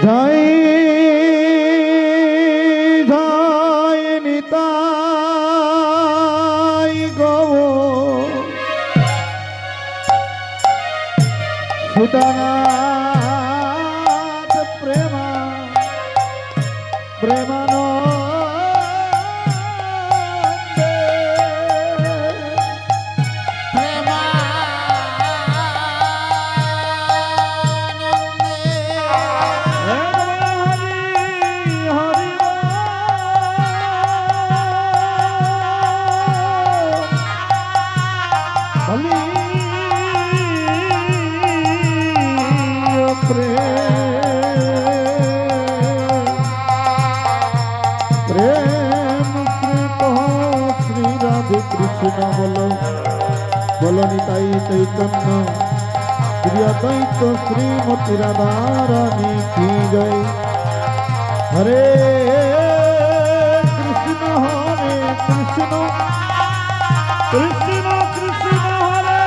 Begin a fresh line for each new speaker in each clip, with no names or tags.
জয় জয় নিতাই গৌ সুদানাথ প্রেমা প্রেমানো কৃষ্ণ বলো বলো নিতাই চৈতন্য শ্রী অদ্বৈত শ্রীমতী রাধা রানী কি জয়। হরে কৃষ্ণ কৃষ্ণ কৃষ্ণ হরে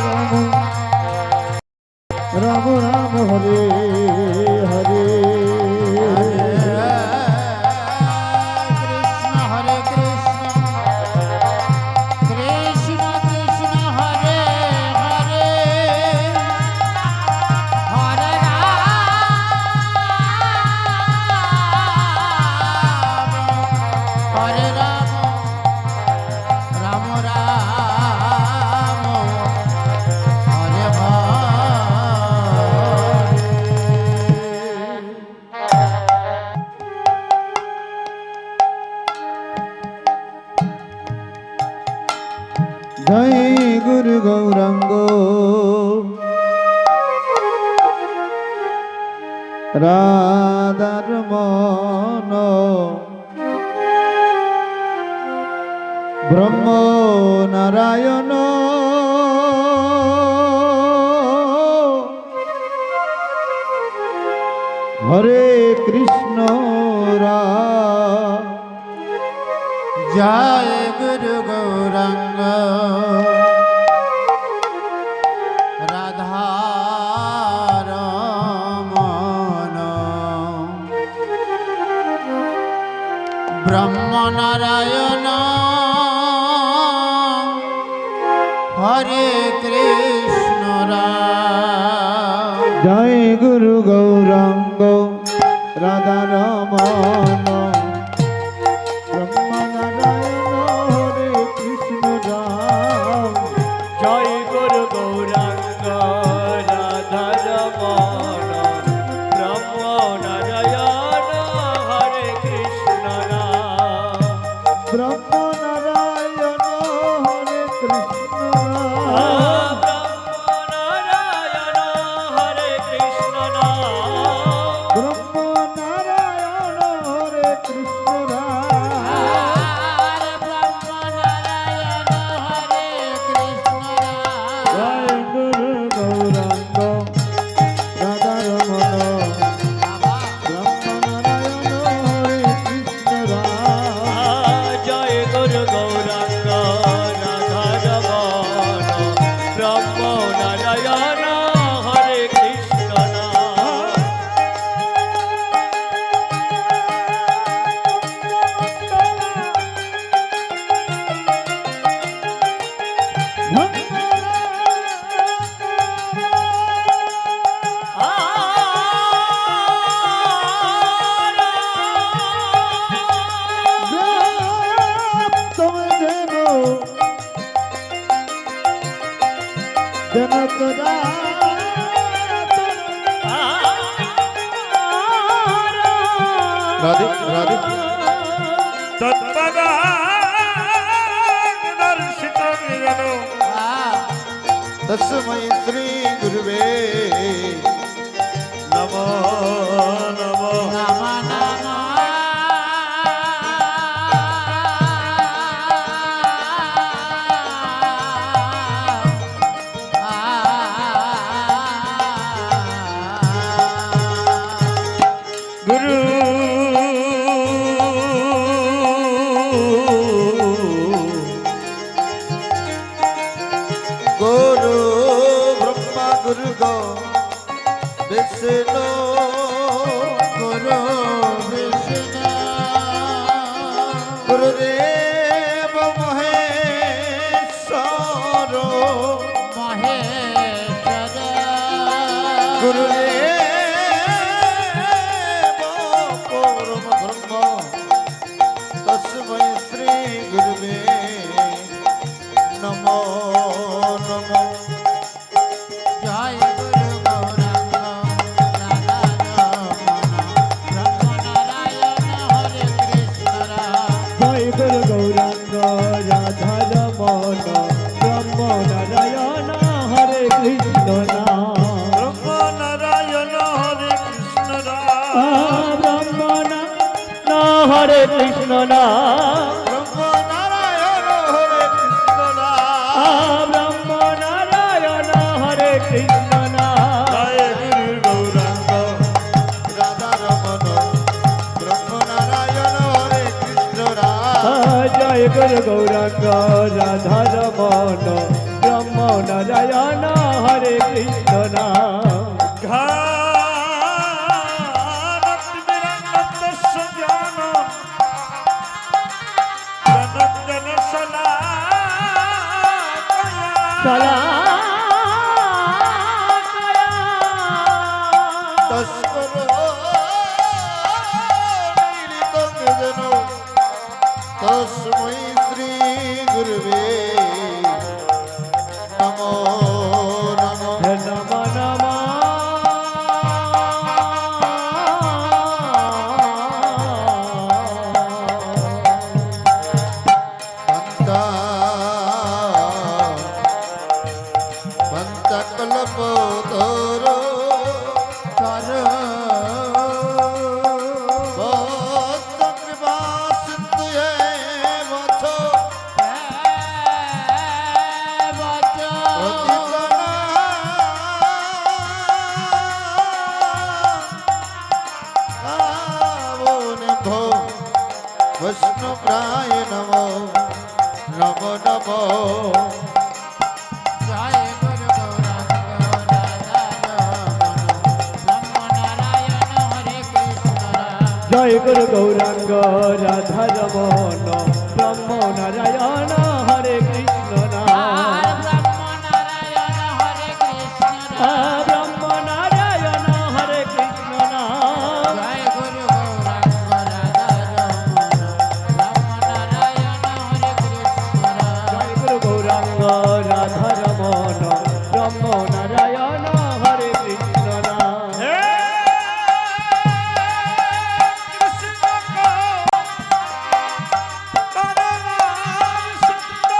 হরে রাম রাম হরে হরে
কৃষ্ণ হরে কৃষ্ণ কৃষ্ণ কৃষ্ণ হরে হরে হরে রাম রাম রাম হরে হরে।
জয় গুরু গৌরাঙ্গ রাধার মন ব্রহ্ম নারায়ণ হরে কৃষ্ণ
জয় গুরু গৌরাঙ্গ রাধারমণ ব্রহ্ম নারায়ণ হরে কৃষ্ণ রাম।
জয় গুরু গৌরাঙ্গ রাধা রমণ ব্রহ্ম নারায়ণ হরে কৃষ্ণ রাম।
জয় গুরু গৌরাঙ্গ রাধা রমণ ব্রহ্ম নারায়ণ হরে কৃষ্ণ রাম।
ব্রহ্ম নারায়ণ হরে কৃষ্ণ রাম।
ব্রহ্ম নারায়ণ হরে কৃষ্ণ রাম।
ব্রহ্ম নারায়ণ হরে কৃষ্ণ রাম। জয় গুরু গৌরাঙ্গ রাধা রমণ ব্রহ্ম নারায়ণ হরে কৃষ্ণ রাম।
জয় গুরু গৌরাঙ্গ রাধা রমণ ব্রহ্ম নারায়ণ হরে কৃষ্ণ রাম।
রাধে রাধে তস্मै শ্রী গুরুবে নমো নমো। গুরু
জয় গুরু গৌরাঙ্গ রাধা রমণ ব্রহ্ম নারায়ণ হরে কৃষ্ণ নাম
ব্রহ্ম নারায়ণ হরে কৃষ্ণ রাম
ব্রহ্ম নারায়ণ হরে কৃষ্ণ নাম
ব্রহ্ম নারায়ণ হরে কৃষ্ণ রাম
ব্রহ্ম নারায়ণ হরে কৃষ্ণ নাম
জয় গুরু গৌরাঙ্গ রাধা রমণ ব্রহ্ম নারায়ণ হরে কৃষ্ণ রাম
জয় গুরু গৌরাঙ্গ রাধা রমণ ব্রহ্ম নারায়ণ হরে কৃষ্ণ নাম
ঘানত্মিরানন্দস্য জ্ঞান জনজ্ঞান শলাকয়া তস্কর নীলিতং যেন তস্मै শ্রী গুরুবে নমো নমো
নম নম
পন্তা পন্তকল্পতর
কর
বদ্ধ কৃপা সিন্ধু হে বথ প্রতিপনা আবনিভো বিষ্ণু প্রায় নমো নমো নমো
জয় গুরু গৌরাঙ্গ রাধা রমণ ব্রহ্ম নারায়ণ হরে কৃষ্ণ রাম
জয় গুরু গৌরাঙ্গ রাধা রমণ ব্রহ্ম নারায়ণ হরে কৃষ্ণ নাম
ব্রহ্ম নারায়ণ হরে কৃষ্ণ রাম
ব্রহ্ম নারায়ণ হরে কৃষ্ণ নাম
জয় গুরু গৌরাঙ্গ রাধা রমণ ব্রহ্ম নারায়ণ হরে কৃষ্ণ রাম
জয় গুরু গৌরাঙ্গ রাধা রমণ ব্রহ্ম নারায়ণ হরে কৃষ্ণ নাম
হে কৃষ্ণ পরমার সত্য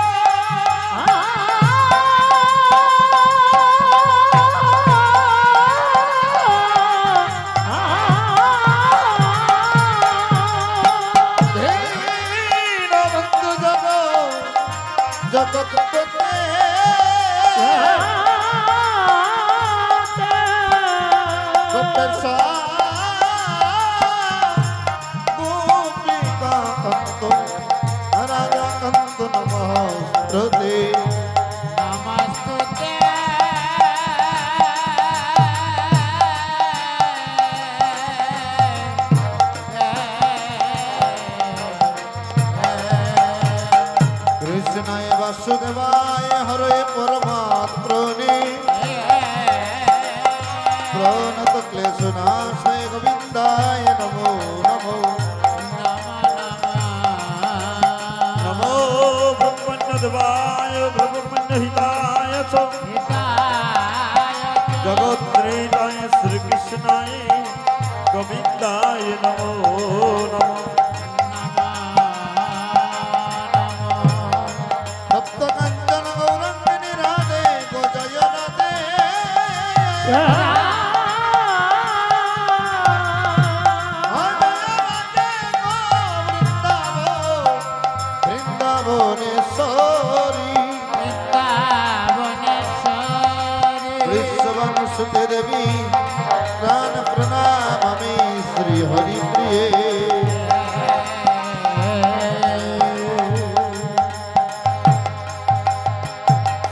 দীনবন্ধু জগৎপতে গোপেশা গোপিকা কান্ত রাজা কান্ত নমস্তুতে
নমস্তুতে
কৃষ্ণায় বাসুদেবায় হরে পরমাত্মনে প্রণত ক্লেশনাশয় গোবিন্দায় নমো নমো নমো ব্রহ্মণ্যদেবায় ব্রহ্মণ্যহিতায় চ জগদ্রেতায় শ্রীকৃষ্ণায় গোবিন্দায় নমো নমো সপ্তকাঞ্চন গৌরাঙ্গিনী রাধে গোজয় রাধে বৃন্দাবনেশ্বরী বিশ্ববংশুতে দেবী প্রাণ প্রণামামি শ্রী হরি প্রিয়ে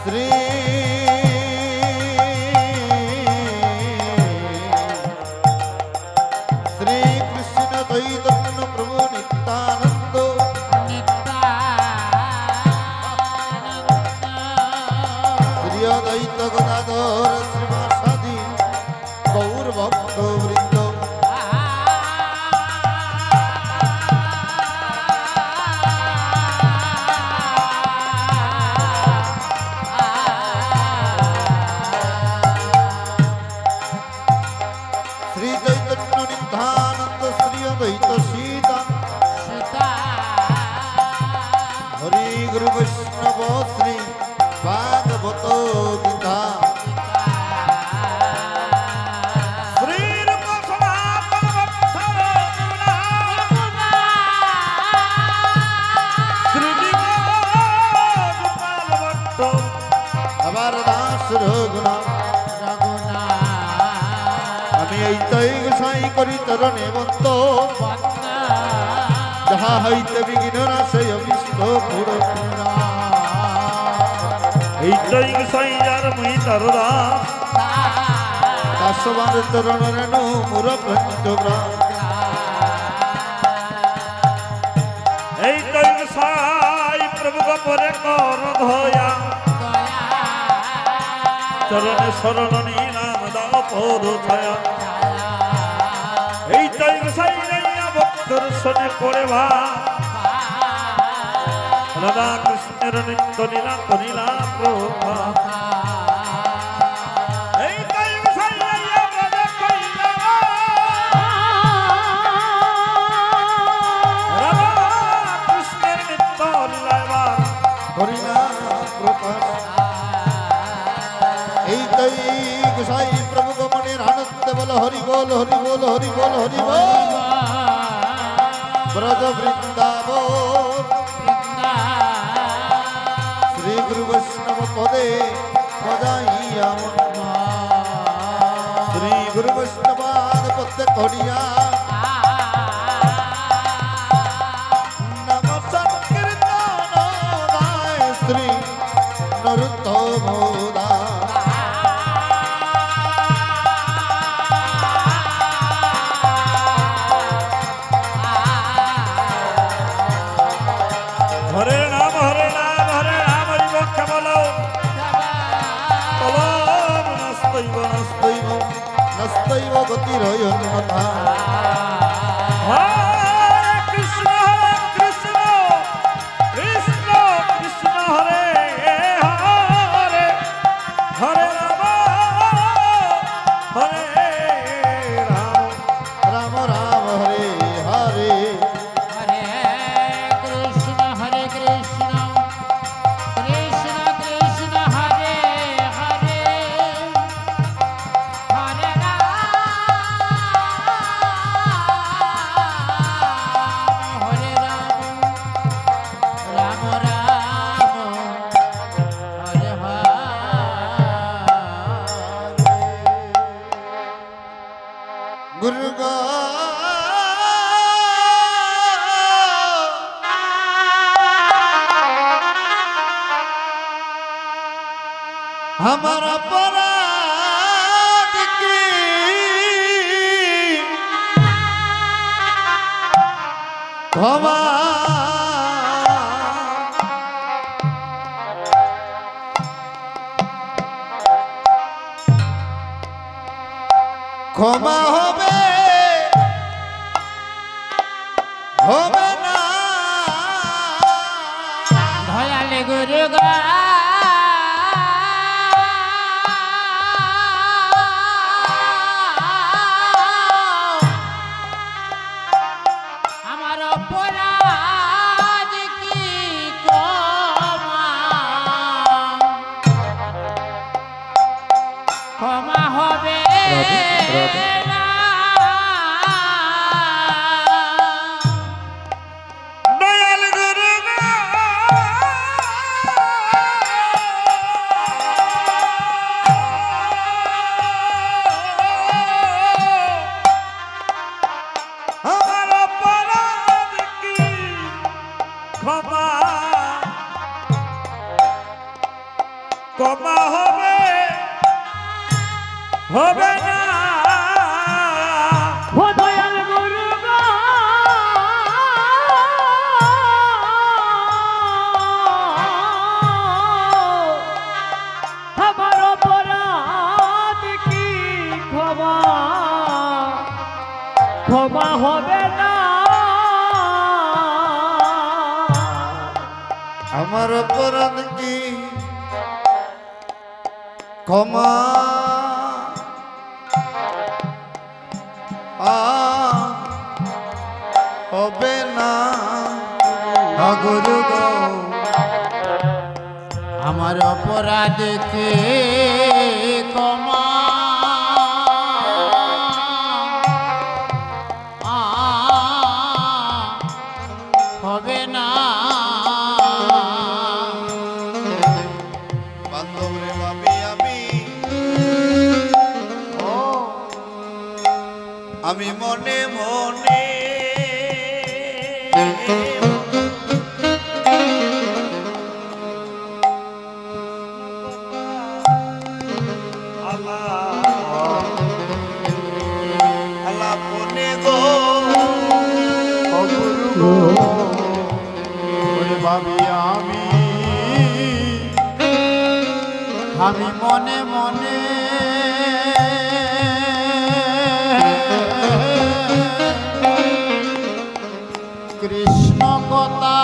শ্রী শ্রীকৃষ্ণ চৈতন্য প্রভু নিত্যানন্দ শ্রী অদ্বৈত গদাধর শ্রীবাসাদি গৌর ভক্ত বৃন্দ করি চরণে বন্ত
বন্দনা
যাহা হইতে বিঘ্ন না সেই অভিষ্ট পুরো
এইটাই গোসাই যার মুই তার দাস
দাসবান চরণ রেণু মুর পঞ্চগ্রাম
এইটাই গোসাই প্রভু পরে কর ধয়া চরণে শরণ নিলাম দাও পর ছায়া এইটাই গোসাই রাইয়া ভক্তর শোনে পড়ে ভা রাধা কৃষ্ণের নিত্য লীলা করিলা প্রভা এইটাই গোসাই রাইয়া ব্রজে কইলা রাধা কৃষ্ণের নিত্য লীলা এবার
করি না প্রকাশ এই তাই গোসাই প্রভু গমনের আনন্দ বল হরি বল হরি বল হরি বল হরি বল ব্রজ বৃন্দাবন শ্রী গুরু বৈষ্ণব পদে পদাইয়া শ্রী গুরু বৈষ্ণবাদ পদে করিয়া নম সংকীর্তন গায় শ্রী নরোত্তম দাস
হরে নাম হরে নাম হরে নাম হরি বক্ষ বলো কলম নস্তৈব
নস্তৈব নস্তৈব গতিরয়ন্মথা
হরে কৃষ্ণ কৃষ্ণ কৃষ্ণ কৃষ্ণ হরে হরে হরে রাম হরে রাম
রাম রাম হরে হরে
হরে কৃষ্ণ কৃষ্ণ কৃষ্ণ হরে হরে হরে রাম হরে রাম রাম রাম হরে হরে
গুরু গো আমার अपराध की ক্ষমা ক্ষমা হবে হবে না
দয়াল গুরু গা আমার অপরাধ কি ক্ষমা হবে না
দয়াল গুরু আমার অপরাধ কি ক্ষমা ক্ষমা হবে হবে না
ও দয়াল গুরু গো আমার অপরাধ কি ক্ষমা ক্ষমা হবে না
আমার অপরাধ কি ক্ষমা হবে না গুরু গো
আমার অপরাধ কে ক্ষমা হবে না
বান্ধব রে ভাবি আমি আমি মনে মনে আলাপনে গো
গুরু গো ওরে ভাবি আমি মনে মনে কৃষ্ণ কথা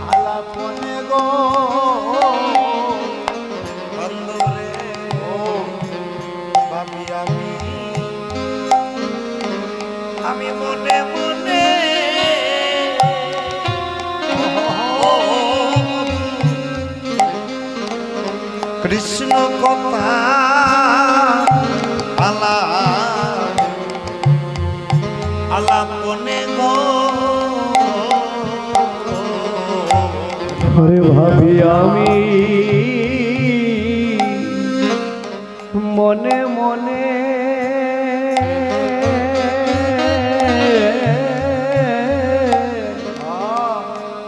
আলাপনে গো
বন্ধুরে ও ভাবি আমি মনে মনে কৃষ্ণ কথা আলাপনে গো
আরে ভাবি আমি মনে মনে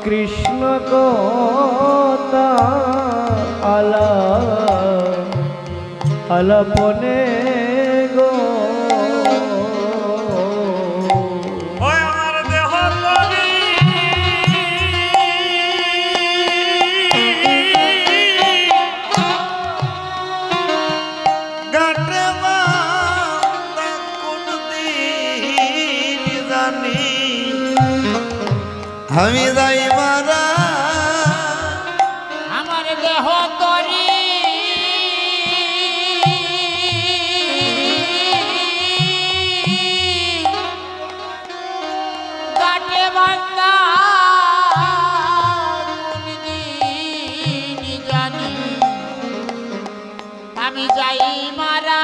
কৃষ্ণ কথা আলাপনে গো
ওই আমার দেহ তরি
গাটে বান্দা কোন দিন জানি আমি যাই মারা
আমার দেহ তরি কাটে বান্দা কোন দিন জানি আমি যাই মারা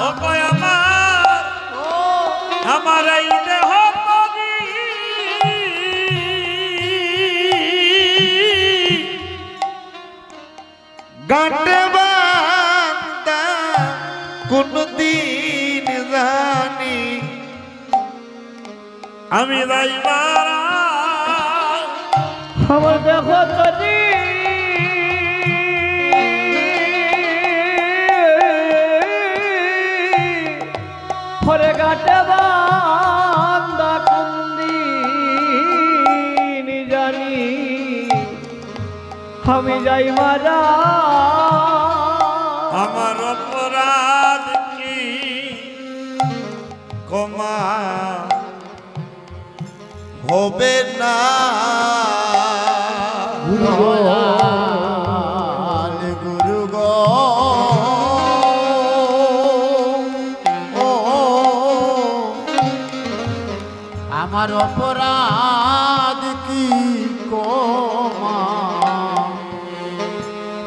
ও কই আমার এই দেহ তরি
গাটে বান্দা কোন দিন জানি
আমি যাই মারা
আমার দেখো তরি ফরে গাটে বান্দা কুন্দিন জানি আমি যাই মারা
আমার অপরাধ কি ক্ষমা হবে না
গুরু গো আমার অপরাধ কি ক্ষমা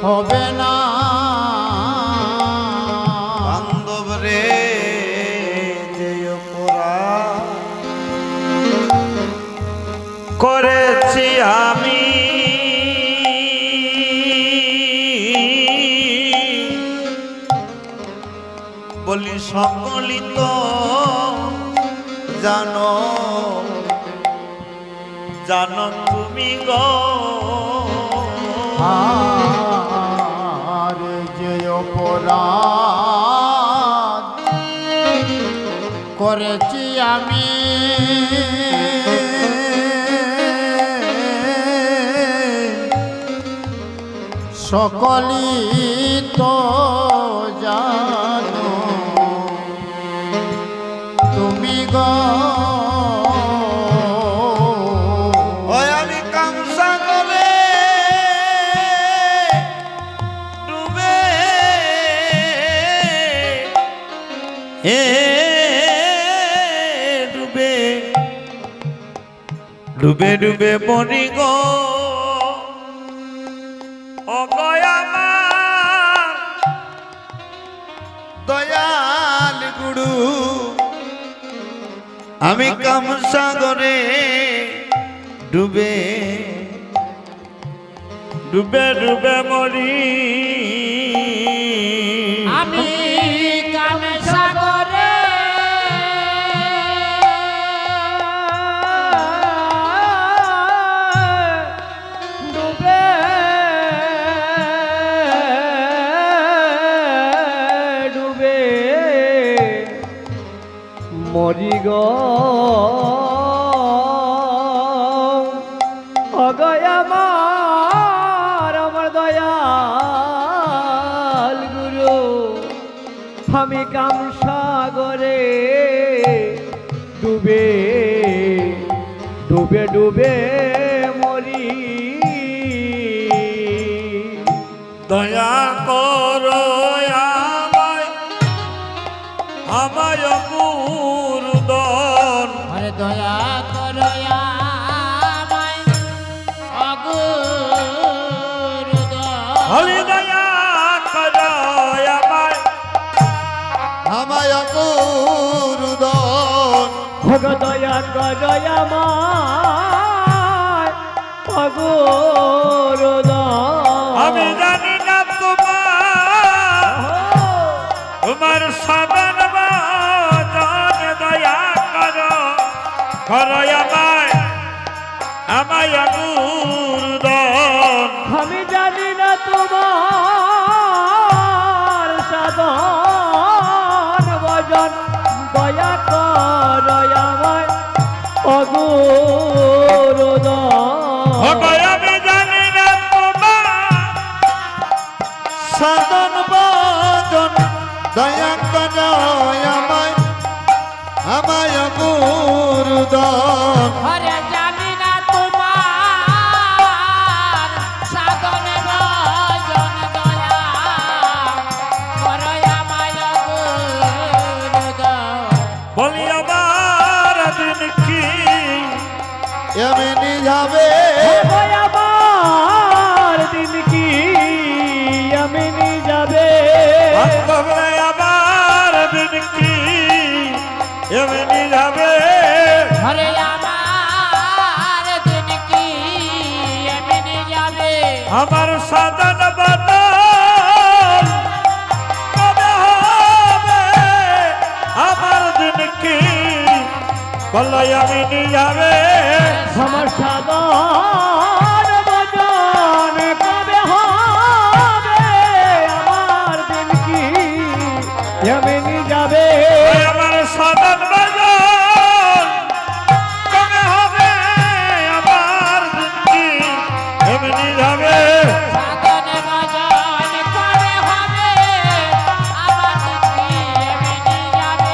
হবে না
বান্ধব রে যে অপরাধ করেছি আমি বলি সকলি তো জানো জানো তুমি গো
আর যে অপরাধ করেছি আমি সকলি তো জানো তুমি গো
ওই আমি কামসাগরে ডুবে ডুবে ডুবে ডুবে মরি গো ও আমার দয়াল গুরু আমি কামসাগরে ডুবে
ডুবে ডুবে মরি
আমি কাম সাগরে
ডুবে ডুবে মরি গো অগয় আমার দয়াল গুরু আমি কাম সাগরে ডুবে ডুবে ডুবে মরি
দয়া করো আমায় আমায় গুরুদন
আরে দয়া করো আমায় অগুরুদন
হরি দয়া করো আমায়
আমায় গুরুদন
ভগ দয়া কর আমায় অগুরুদন
আমি জানি না তোমার সাধন বাজন দয়া করো করো আমায় আমায় গুরুদন
আমি জানি না তোমার সাধন ভজন দয়া কর আমায় অগুরুদন
আমি জানি না তোমার
সাধন বাজন দয়া করো আমায় আমায় গুরুদন
আরে জানি না তোমার সাধনে ভজন দয়া করো আমায় অগুরুদন
বলি আমার দিন কি
এমনি যাবে
ভয় আমার দিন কি আমি যাবে
বান্ধবরে আমার দিন কি এমনি যাবে
আরে আমার দিন কি এমনি যাবে
আমার সাধন বাদল কবে হবে আমার দিন কি বলো এমনি যাবে
আমার সাধন ভজন কবে হবে আমার দিন কি এমনি যাবে
আমার সাধন বাদল কবে হবে আমার দিন কি এমনি যাবে
সাধনে ভজন কবে হবে আমার দিন কি এমনি যাবে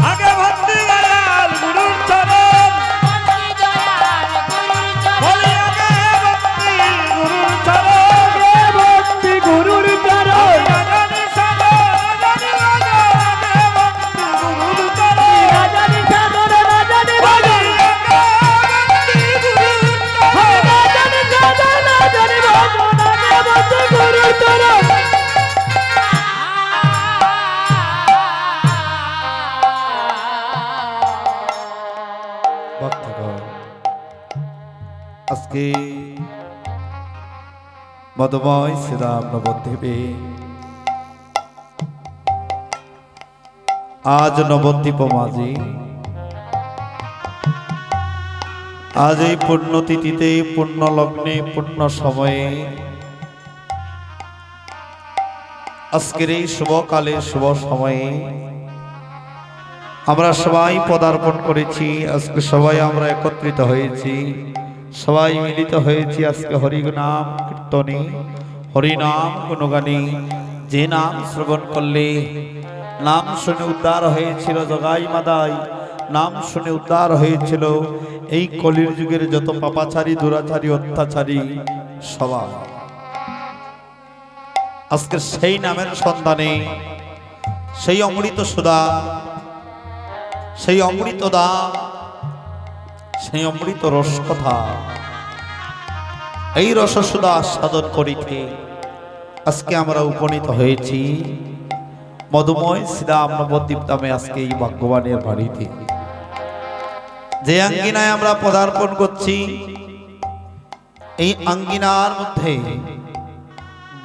আগে ভক্তি দয়াল গুরুর চরণ
বন্দি দয়াল গুরুর চরণ
বলি আগে ভক্তি গুরুর চরণ
ভক্তি গুরুর চরণ
রাজানি সাধন রাজানি আগে ভক্তি গুরুর চরণ
রাজানি সাধন রাজানি ভজন
বলি আগে ভক্তি গুরুর চরণ
রাজানি সাধন রাজানি ভজন আগে ভক্তি গুরুর চরণ
ভক্তগণ আজকে মধুময় শ্রীরাম নবদ্বীপে আজ নবদ্বীপ মাঝি আজ এই পুণ্যতিথিতে পুণ্য লগ্নে পুণ্য সময়ে আজকের এই শুভকালে শুভ সময়ে আমরা সবাই পদার্পণ করেছি আজকে সবাই আমরা একত্রিত হয়েছি সবাই মিলিত হয়েছি আজকে হরি নাম কীর্তনে হরি নাম গুণগানে যে নাম শ্রবণ করলে নাম শুনে উদ্ধার হয়েছিল জগাই মাদাই নাম শুনে উদ্ধার হয়েছিল এই কলির যুগের যত পাপাচারী দুরাচারী অত্যাচারী সবাই আজকে সেই নামের সন্ধানে সেই অমৃত সুধা সেই অমৃত দা সেই অমৃত রস কথা এই রসসুধা আস্বাদন করিতে আজকে আমরা উপনীত হয়েছি মধুময় শ্রীরাম নবদ্বীপ ধামে আজকে এই ভগবানের বাড়িতে যে আঙ্গিনায় আমরা পদার্পণ করছি এই আঙ্গিনার মধ্যে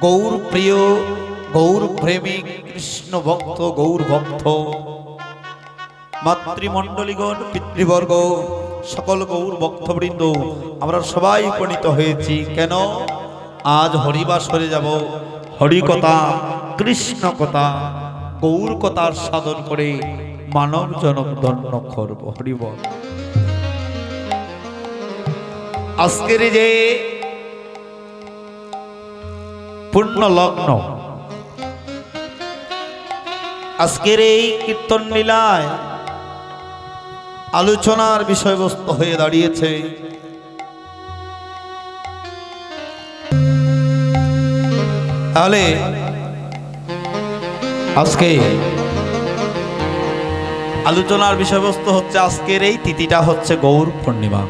গৌর প্রিয়, গৌর প্রেমিক, কৃষ্ণ ভক্ত, গৌর ভক্ত, মাতৃমণ্ডলীগণ, পিতৃবর্গ, সকল গৌর ভক্তবৃন্দ আমরা সবাই উপনীত হয়েছি। কেন? আজ হরিবাসরে যাব, হরিকথা, কৃষ্ণ কথা, গৌর কথার সাধন করে মানব জনক ধন্য করব। হরিবল। আজকের যে পূর্ণ লগ্ন, আজকের এই কীর্তন লীলায় আলোচনার বিষয়বস্তু হয়ে দাঁড়িয়েছে তাহলে আজকে আলোচনার বিষয়বস্তু হচ্ছে আজকের এই তিথিটা হচ্ছে গৌর পূর্ণিমা।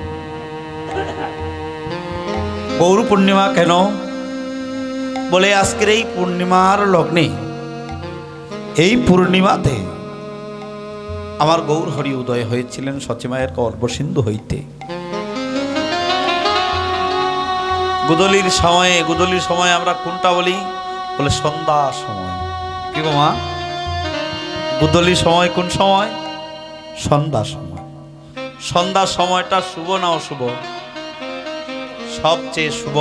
গৌর পূর্ণিমা কেন বলে? আজকের এই পূর্ণিমার লগ্নে, এই পূর্ণিমাতে আমার গৌর হরি উদয় হয়েছিলেন সচিমায়ের গর্ভসিন্ধু হইতে। গুদলির সময়ে আমরা কোনটা বলি? বলে সন্ধ্যা সময়। কি গো মা? গুদলির সময় কোন সময়? সন্ধ্যা সময়। সন্ধ্যা সময়টা শুভ না অশুভ? সবচেয়ে শুভ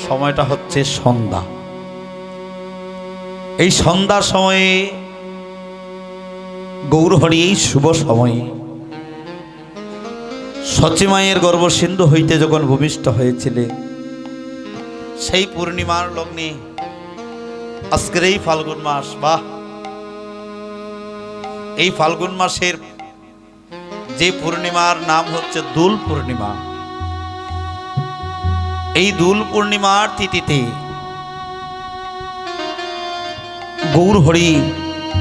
সময়টা হচ্ছে সন্ধ্যা। এই সন্ধ্যার সময়ে গৌরহরি এই শুভ সময়ে সচিমায়ের গর্ভসিন্ধু হইতে যখন ভূমিষ্ঠ হয়েছিলেন, সেই পূর্ণিমার লগ্নে আজকের এই ফাল্গুন মাস, বাহ! এই ফাল্গুন মাসের যে পূর্ণিমার নাম হচ্ছে দোল পূর্ণিমা। এই দোল পূর্ণিমার তিথিতে গৌরহরি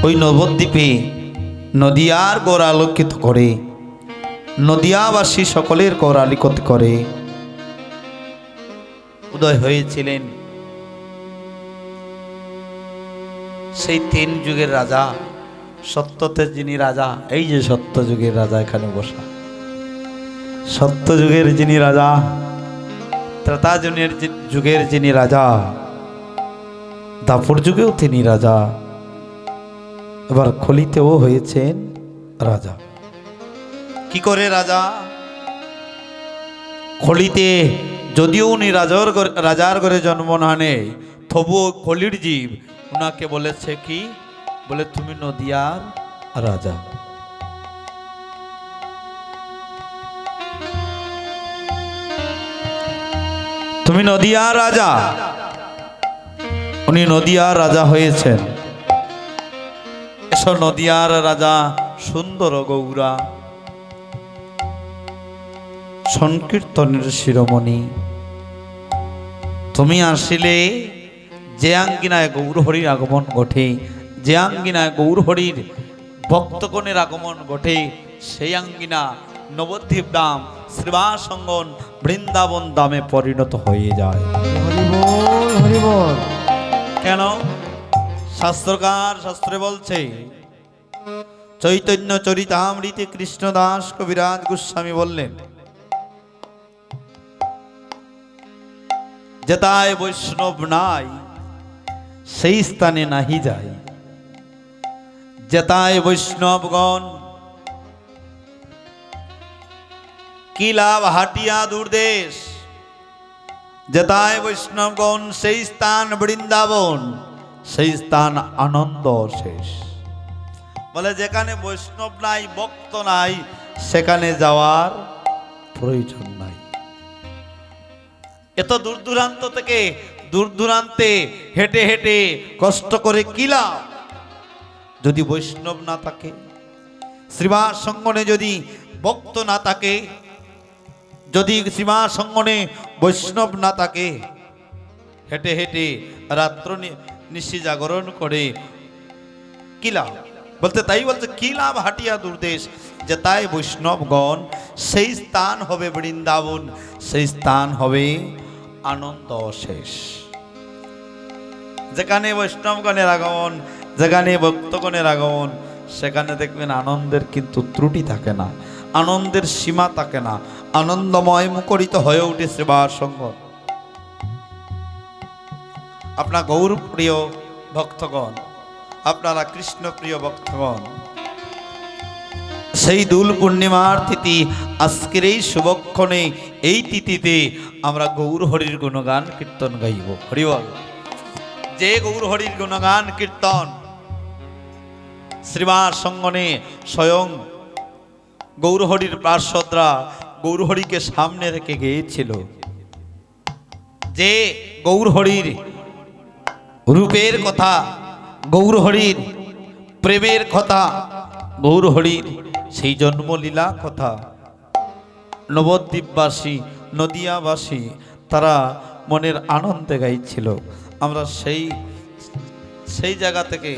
ওই নবদ্বীপে নদিয়ার গড় আলোকিত করে, নদিয়াবাসী সকলের গড় আলোকিত করে উদয় হয়েছিলেন সেই 3 যুগের রাজা, সত্যতে যিনি রাজা। এই যে সত্য যুগের রাজা এখানে বসা, সত্য যুগের যিনি রাজা, ত্রেতা যুগের যিনি রাজা, দাপর যুগেও তিনি রাজা, এবার কলিতেও হয়েছেন রাজা। কি করে রাজা? কলিতে যদিও উনি রাজার ঘরে জন্ম না নেয়, তবুও কলির জীব উনাকে বলেছে কি? বলে তুমি নদিয়ার রাজা। তুমি নদিয়ার রাজা। উনি নদিয়ার রাজা হয়েছেন। এসো নদিয়ার রাজা সুন্দর গৌরা, সংকীর্তনের শিরোমণি, তুমি আসিলে যে আঙ্গিনায় গৌরহরির আগমন ঘটে, যে আঙ্গিনায় গৌরহরির ভক্তগণের আগমন ঘটে, সেই আঙ্গিনা নবদ্বীপ ধাম, শ্রীবাস অঙ্গন, বৃন্দাবন ধামে পরিণত হয়ে যায়।
হরিবল হরিবল।
কেন? শাস্ত্রে বলছে, চৈতন্য চরিতামৃতে কৃষ্ণদাস কবিরাজ গোস্বামী বললেন, যেতায় বৈষ্ণব নাই সেই স্থানে নাহি যায়, যেতায় বৈষ্ণবগণ কি লাভ হাটিয়া দূরদেশ, যেতায় বৈষ্ণবগণ সেই স্থান বৃন্দাবন, সেই স্থান আনন্দ শেষ। বলে যেখানে বৈষ্ণব নাই, ভক্ত নাই, সেখানে যাওয়ার প্রয়োজন নাই। এত দূর দূরান্ত থেকে দূর দূরান্তে হেঁটে হেঁটে কষ্ট করে কি লাভ যদি বৈষ্ণব না থাকে? শ্রীবাস সঙ্গনে যদি ভক্ত না থাকে, যদি শ্রীবাস সঙ্গনে বৈষ্ণব না থাকে, হেঁটে হেঁটে রাত্র নিশি জাগরণ করে কি লাভ? বলতে তাই বলতে কি লাভ হাটিয়া দূরদেশ, যেতায় বৈষ্ণবগণ সেই স্থান হবে বৃন্দাবন, সেই স্থান হবে আনন্দ শেষ। যেখানে বৈষ্ণবগণের আগমন, যেখানে ভক্তগণের আগমন, সেখানে দেখবেন আনন্দের কিন্তু ত্রুটি থাকে না। আনন্দের সীমা থাকে না, আনন্দময় মুখরিত হয়ে ওঠে সেবার সঙ্গ। আপনার গৌর প্রিয় ভক্তগণ, আপনারা কৃষ্ণ প্রিয় ভক্তগণ, সেই দোল পূর্ণিমার তিথি, আজকের এই শুভক্ষণে এই তিথিতে আমরা গৌর হরির গুণগান কীর্তন গাইব। হরিবল। যে গৌর হরির গুণগান কীর্তন শ্রীবার সঙ্গনে স্বয়ং গৌরহরির পার্শ্বদরা গৌরহরিকে সামনে রেখে গিয়েছিল, যে গৌরহরির রূপের কথা, গৌরহরির প্রেমের কথা, গৌরহরির সেই জন্মলীলা কথা নবদ্বীপবাসী, নদিয়াবাসী তারা মনের আনন্দে গাইছিল। আমরা সেই জায়গা থেকে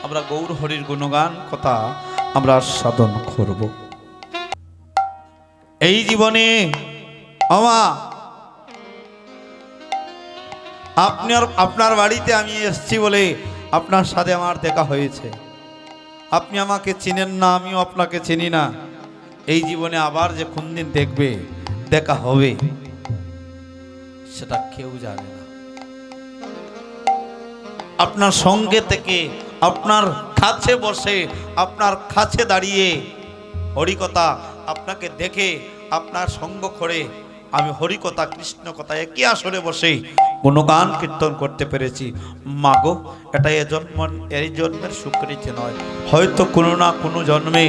আমরা গৌরহরির গুণগান কথা আমরা সাধন করব। এই জীবনে আপনার বাড়িতে আমি এসেছি বলে আপনার সাথে আমার দেখা হয়েছে। আপনি আমাকে চিনেন না, আমিও আপনাকে চিনি না। এই জীবনে আবার যে কোন দিন দেখা হবে সেটা কেউ জানে না। আপনার সঙ্গে থেকে, আপনার কাছে বসে, আপনার কাছে দাঁড়িয়ে হরিকথা আপনাকে দেখে, আপনার সঙ্গ করে আমি হরিকথা কৃষ্ণ কথা একই আসরে বসে গুণগান কীর্তন করতে পেরেছি। মাগো, এটা এই জন্মের সুকৃতি নয়, হয়তো কোনো না কোনো জন্মে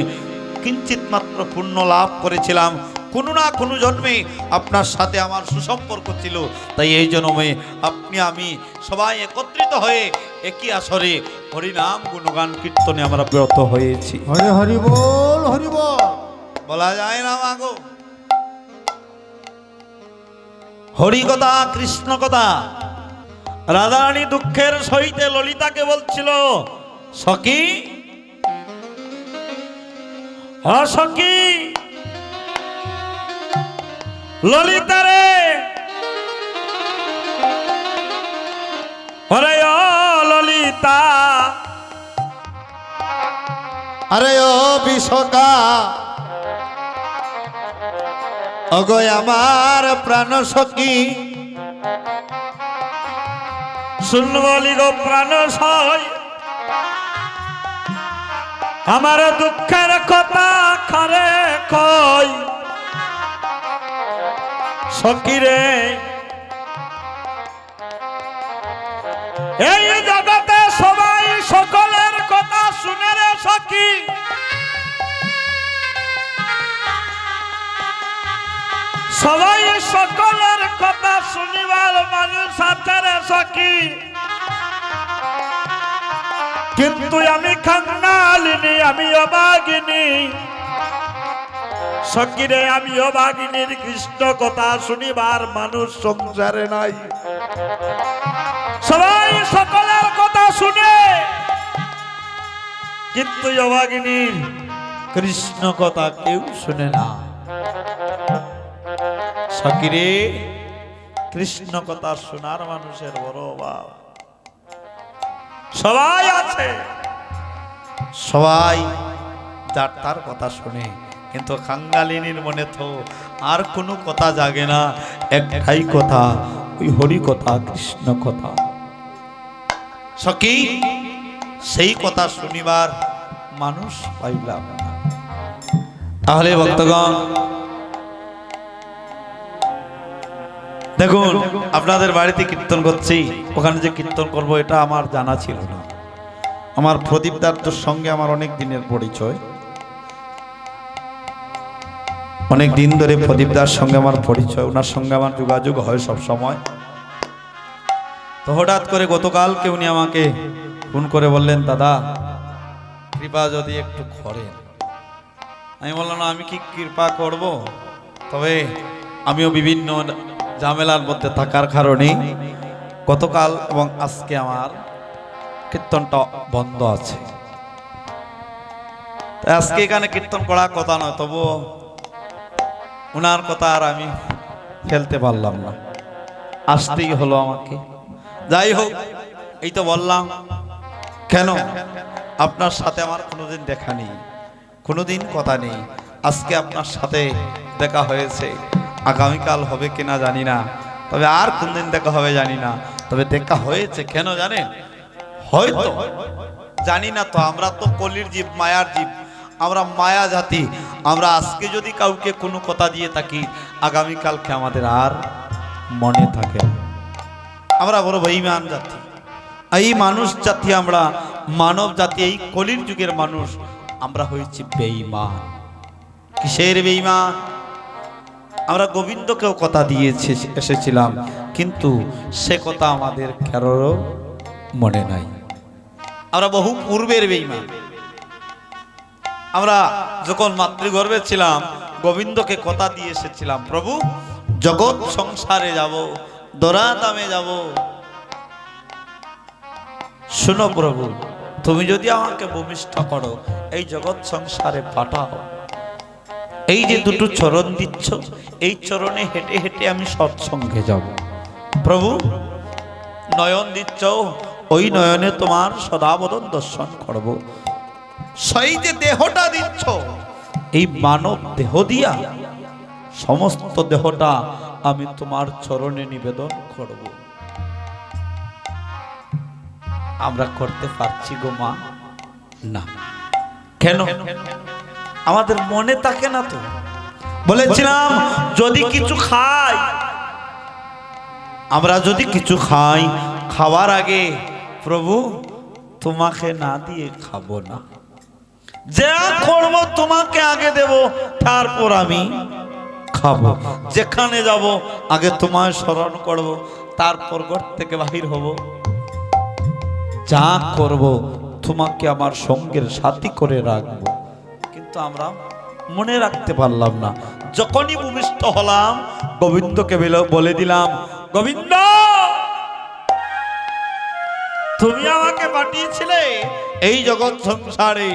কিঞ্চিত মাত্র পুণ্য লাভ করেছিলাম, কোনো না কোনো জন্মে আপনার সাথে আমার সুসম্পর্ক ছিল, তাই এই জন্মে আপনি আমি সবাই একত্রিত হয়ে একই আসরে হরিনাম গুণগান কীর্তনে আমরা ব্রত হয়েছি।
হরি হরি বল, হরি বল।
বলা যায় না মাগো, হরি কথা কৃষ্ণ কথা। রাধারানী দুঃখের সহিতে ললিতাকে বলছিল, সখী সখী ললিতারে, ওরে ও ললিতা, আরে ও বিশোকা, অগো আমার প্রাণ সখী, শুন বলি গো প্রাণ সই, আমার দুঃখের কথা খরে কই, সখী রে এই জগতে সবাই সকলের কথা শুনে রে সখী, সবাই সকলের কথা শুনিবার মানুষ আছে রে সখী, কিন্তু আমি খাঙ্গালিনী, আমি অভাগিনী সখী রে, আমি অভাগিনীর কৃষ্ণ কথা শুনিবার মানুষ সংসারে নাই। সবাই সকলের কথা শুনে, কিন্তু অভাগিনীর কৃষ্ণ কথা কেউ শুনে না। সখী রে, কৃষ্ণ কথা শোনার মানুষের বড় অভাব। সবাই আছে, সবাই যার তার কথা শুনে, কিন্তু খাঙ্গালিনীর মনে তো আর কোনো কথা জাগে না, একটাই কথা, ওই হরি কথা কৃষ্ণ কথা। সখী, সেই কথা শুনিবার মানুষ পাইলাম না। তাহলে ভক্তগণ দেখুন, আপনাদের বাড়িতে কীর্তন করছি, ওখানে যে কীর্তন করব এটা আমার জানা ছিল না। আমার প্রদীপ দার সঙ্গে আমার অনেক দিনের পরিচয়, অনেক দিন ধরে প্রদীপ দার সঙ্গে আমার পরিচয়, ওনার সঙ্গে আমার যোগাযোগ হয় সব সময়। তো হঠাৎ করে গতকালকে উনি আমাকে ফোন করে বললেন, দাদা কৃপা যদি একটু করেন। আমি বললাম, আমি কি কৃপা করব, তবে আমিও বিভিন্ন ঝামেলার মধ্যে থাকার কারণে গতকাল এবং আজকে আমার কীর্তনটা বন্ধ আছে। আজকে এখানে কীর্তন করার কথা নয়, তবু ওনার কথা আর আমি ফেলতে পারলাম না, আসতেই হলো আমাকে। যাই হোক, এই তো বললাম, কেন আপনার সাথে আমার কোনোদিন দেখা নেই, কোনোদিন কথা নেই, আজকে আপনার সাথে দেখা হয়েছে, আগামীকাল হবে কিনা জানি না, তবে আর কোনদিন দেখা হবে জানি না, তবে দেখা হয়েছে কেন জানেন? হয়তো জানি না, তো আমরা তো কলির জীব, মায়ার জীব, আমরা মায়া জাতি। আমরা আজকে যদি কাউকে কোনো কথা দিয়ে থাকি, আগামীকালকে আমাদের আর মনে থাকে না। আমরা বড় বেঈমান জাতি, এই মানুষ জাতি, আমরা মানব জাতি, এই কলির যুগের মানুষ আমরা হয়েছি বেঈমান। কিসের বেঈমান? আমরা গোবিন্দকেও কথা দিয়ে এসেছিলাম, কিন্তু সে কথা আমাদের কারোর মনে নাই। আমরা বহু পূর্বের বেঈমান। আমরা যখন মাতৃগর্ভে ছিলাম, গোবিন্দকে কথা দিয়ে এসেছিলাম, প্রভু জগৎ সংসারে যাব, দরাদামে যাব। শুনো প্রভু, তুমি যদি আমাকে ভূমিষ্ঠ করো, এই জগৎ সংসারে পাঠাও। এই যে দুটো চরণ দিচ্ছ, এই চরণে হেঁটে হেঁটে আমি সৎসঙ্গে যাব। প্রভু নয়ন দিচ্ছ, ওই নয়নে তোমার সদাবদন দর্শন করব। সেই যে দেহটা দিচ্ছ, এই মানব দেহ দিয়া সমস্ত দেহটা আমি তোমার চরণে নিবেদন করব। আমরা করতে পারছি গো মা? না। কেন? আমাদের মনে থাকে না তো। বলেছিলাম যদি কিছু খাই, আমরা যদি কিছু খাই, খাওয়ার আগে প্রভু তোমাকে না দিয়ে খাবো না, যা করব তোমাকে আগে দেব, তারপর আমি খাবো। যেখানে যাব আগে তোমায় স্মরণ করব, তারপর ঘর থেকে বাহির হব। যা করব তোমাকে আমার সঙ্গের সাথী করে রাখবো। কিন্তু আমরা মনে রাখতে পারলাম না। যখনই ভূমিষ্ঠ হলাম, গোবিন্দকে বলে দিলাম, গোবিন্দ তুমি আমাকে পাঠিয়েছিলে এই জগৎ সংসারে,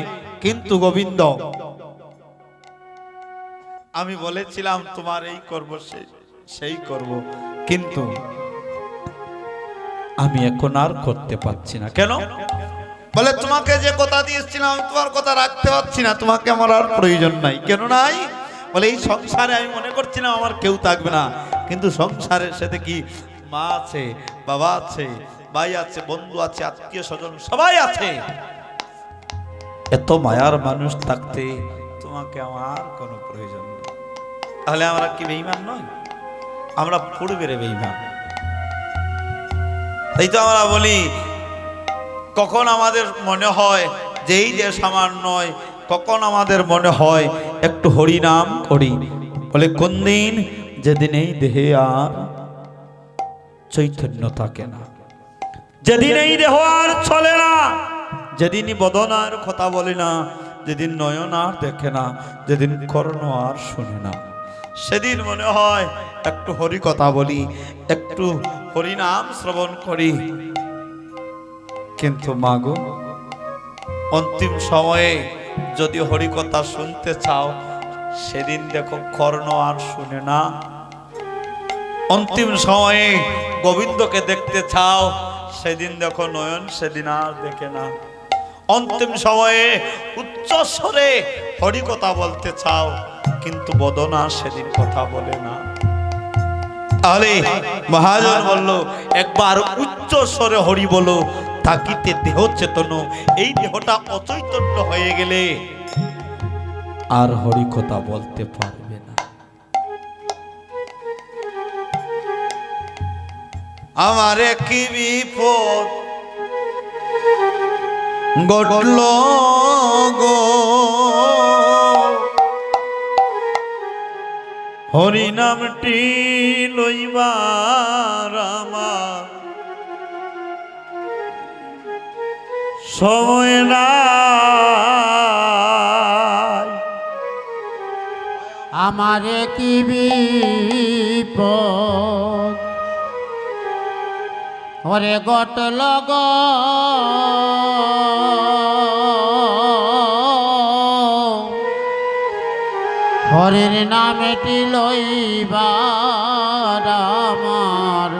কিন্তু গোবিন্দ আমি বলেছিলাম তোমার এই করব, সেই করব, কিন্তু আমি এখন আর করতে পারছি না। কেন? বলে তোমাকে যে কথা দিয়েছিলাম আমি তোমার কথা রাখতে পারছি না, তোমাকে আমার আর প্রয়োজন নাই। কেন নাই? বলে এই সংসারে আমি মনে করছিলাম আমার কেউ থাকবে না, কিন্তু সংসারের সাথে কি মা আছে, বাবা আছে, ভাই আছে, বন্ধু আছে, আত্মীয় স্বজন সবাই আছে। এত মায়ার মানুষ থাকতে তোমাকে আমার কোনো প্রয়োজন নেই। তাহলে আমরা কি বেঈমান নই? আমরা পূর্বের বেঈমান। তাই তো আমরা বলি, কখন আমাদের মনে হয় যে এই দেশ আমার নয়, কখন আমাদের মনে হয় একটু হরি নাম করি। বলে কোন দিন? যেদিন এই দেহে আর চৈতন্য থাকে না, যেদিন এই দেহ আর চলে না, যেদিন বদন আর কথা বলে না, যেদিন নয়ন আর দেখে না, যেদিন কর্ণ আর শুনে না, সেদিন মনে হয় একটু হরি কথা বলি, একটু হরি নাম শ্রবণ করি। কিন্তু মাগো, অন্তিম সময়ে যদি হরি কথা শুনতে চাও, সেদিন দেখো কর্ণ আর শুনে না। অন্তিম সময়ে গোবিন্দকে দেখতে চাও, সেদিন দেখো নয়ন সেদিন আর দেখে না। অন্তিম সময়ে উচ্চ স্বরে হরি কথা বলতে চাও, কিন্তু বদনা সেদিন কথা বলে না। তাহলে মহাজন বলল, একবার উচ্চ স্বরে হরি বলো, থাকিতে দেহ চেতন। এই দেহটা অচৈতন্য হয়ে গেলে আর হরি কথা বলতে পারবে না। আমার কি বিপদ ঘটল গো, হরি নামটি লইবার আমার সময় নাই।
আমারে কি বিপদ ওরে ঘটল গো, হরির নামটি লইবার আমার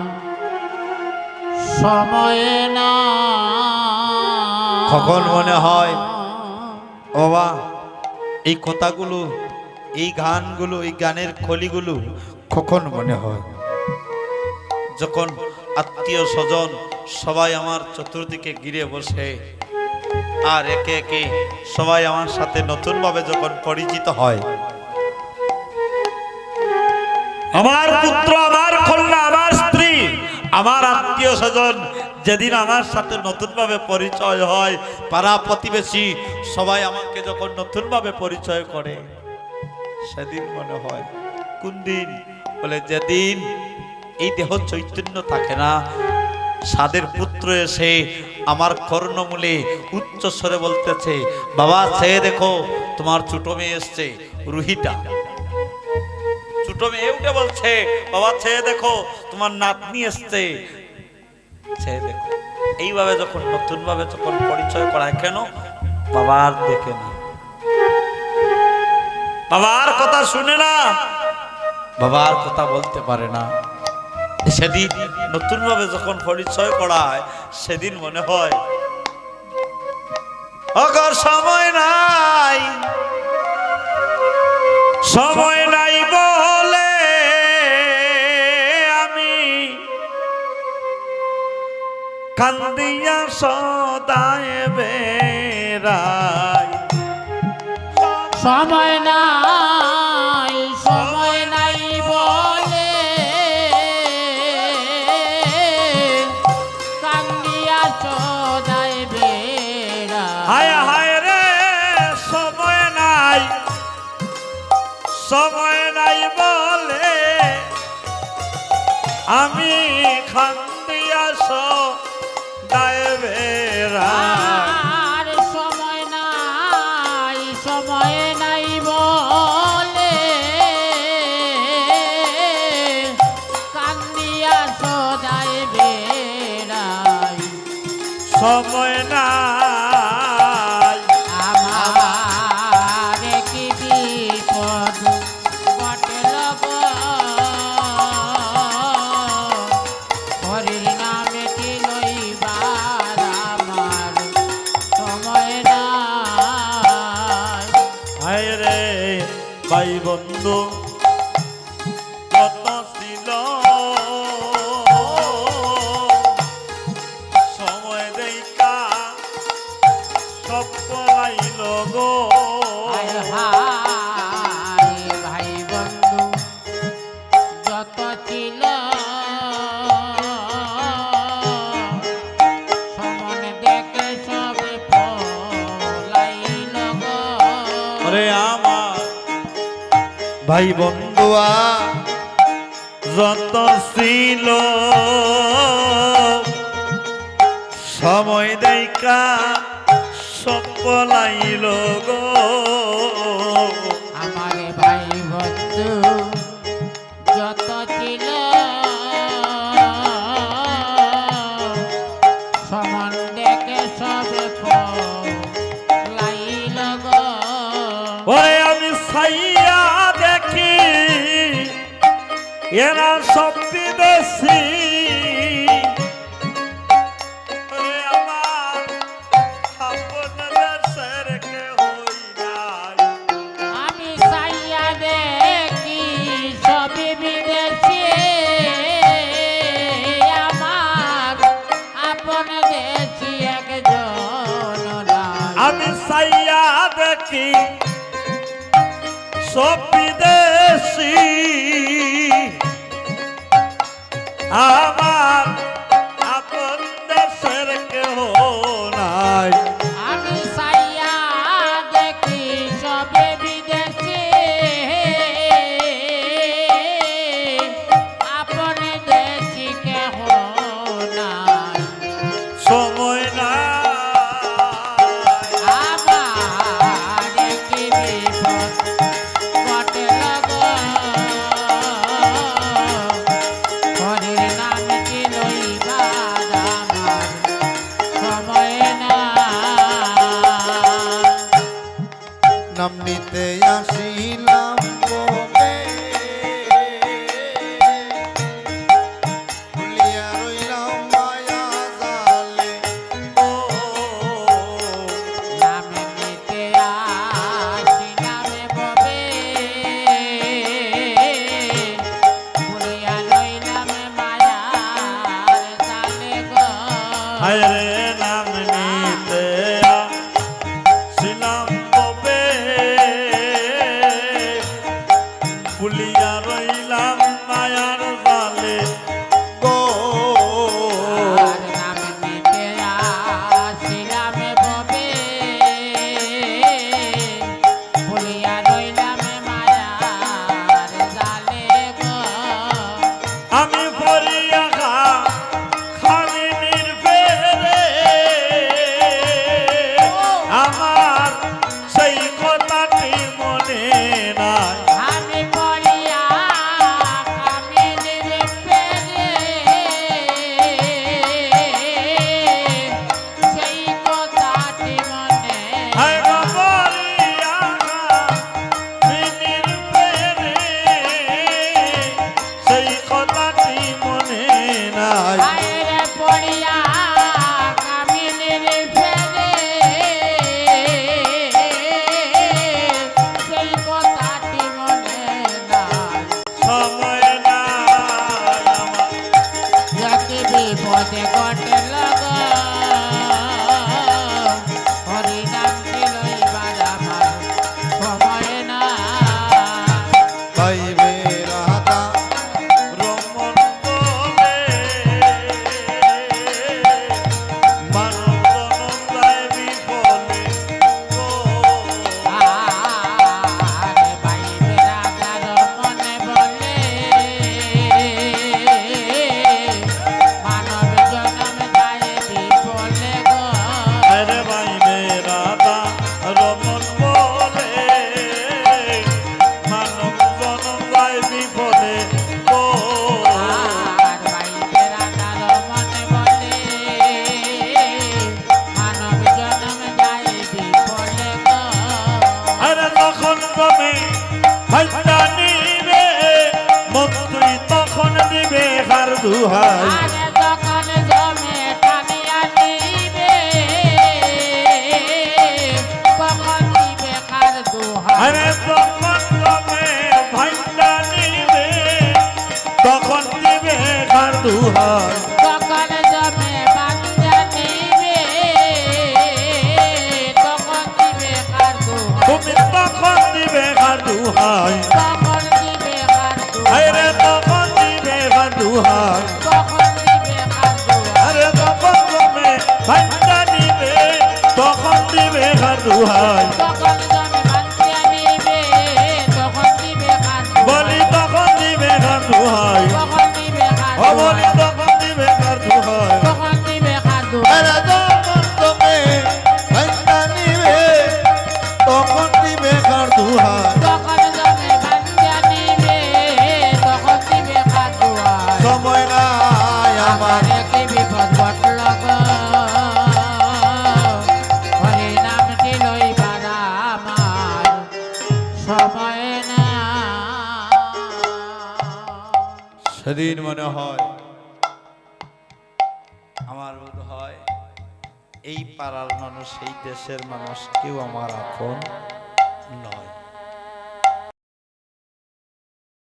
সময় না।
কখন মনে হয় বাবা এই কথাগুলো এই গানগুলো, এই গানের কলিগুলো কখন মনে হয়? যখন আত্মীয় স্বজন সবাই আমার চতুর্দিকে ঘিরে বসে আর একে একে সবাই আমার সাথে নতুনভাবে যখন পরিচিত হয়। আমার পুত্র, আমার কন্যা, আমার স্ত্রী, আমার আত্মীয় স্বজন যেদিন আমার সাথে নতুনভাবে পরিচয় হয়, পাড়া প্রতিবেশী সবাই আমাকে যখন নতুনভাবে পরিচয় করে, সেদিন মনে হয় কোন দিন? বলে যেদিন এই দেহ চৈতন্য থাকে না, সাদের পুত্র এসে আমার কর্ণমূলে উচ্চ স্বরে বলতেছে, বাবা চেয়ে দেখো তোমার ছোট মেয়ে এসছে রুহিতা। ছোট মেয়ে উঠে বলছে, বাবা চেয়ে দেখো তোমার নাতনি এসছে, চেয়ে দেখো। এইভাবে যখন নতুন ভাবে যখন পরিচয় করায়, কেন? বাবার দেখে না, বাবার কথা শুনে না, বাবার কথা বলতে পারে না। সেদিন নতুন ভাবে যখন পরিচয় করায়, সেদিন মনে হয় অগর সময় নাই, সময় নাই বলে আমি কান্দিয়া সদায় বেড়াই।
সময় নাই, সময় নাই বলে কান্দিয়া সদায় বেড়া।
হায় হায় রে, সময় নাই, সময় নাই বলে আমি কান্দিয়া সদায় বেড়াই।
আর সময় নাই, সময় নাই বলে কান্দিয়া সদায় বেড়াই।
সময় নাই,
আমার কি বিপদ ঘটল গো, হরির নামেটি লইবার আমার সময় নাই।
হায় রে ভাই বন্ধু কত ছিল, সময় দেখা সব পলাইল গো।
হায় হায় ভাই বন্ধু যত ছিল, সমন দেখে সবে পলাইল গো।
আরে আমার ভাই বন্ধুয়া যত ছিল, সময় দেখা সব পলাইল গো।
আমার ভাই বন্ধু যত ছিল, সমান দেখে সবে পলাইল গো।
ওরে আমি সাইয়া দেখি এরা সব বিদেশি, ওরে আমার আপন দেশের কেহই নাই।
আমি সাইয়া দেখি সবে বিদেশি, আমার আপন দেশি একজন নাই।
আমি সাইয়া দেখি সব বিদেশি, আমার আপন দেশের কেহ নাই।
আমি সাইয়া দেখি সবে বিদেশি, আপন দেশি কেহ নাই।
সময় নাই,
আমার কি বিপদ ঘটল গো, হরির নামটি লইবার আমার সময় নাই।
নাম নিতে আসিলাম ববে, ভুলিয়া রইলাম মায়া জালে।
ও
নাম নিতে আসি নামে ববে,
দুহাই
আরে যখন জমে টানিয়া নিবে কখন দিবে কার দোহাই
আরে তখন জমে ভাইটা নিবে তখন দিবে কার দুহাই
যখন জমে বাচ্চা নিবে তখন দিবে কার দোহাই
তুমি তখন দিবে কার দুহাই
তখন দিবে কার
আরে
দোহাই
তখন দিবে কার দুহাই
তখন দিবে কার দোহাই
আরে তখন জমে ভাইটা নিবে তখন দিবে কার দুহাই
তখন জমে বাচ্চা নিবে তখন দিবে কার
বলি
দোহাই
তখন দিবে কার দুহাই
তখন দিবে কার
ও বলি
দোহাই
তখন দিবে কার দুহাই
তখন দিবে কার দোহাই
আরে যখন তোকে ভাইটা নিবে তখন দিবে কার দুহাই
তখন জমে বাচ্চা নিবে তখন দিবে কার দোহাই
সময় নাই আমার
আমার কি বিপদ ঘটল গো হরি নামটি লইবার আমার সময় না
সেদিন মনে হয় আমার বোধ হয় এই পাড়ার মানুষ এই দেশের মানুষ কেউ আমার আপন নয়।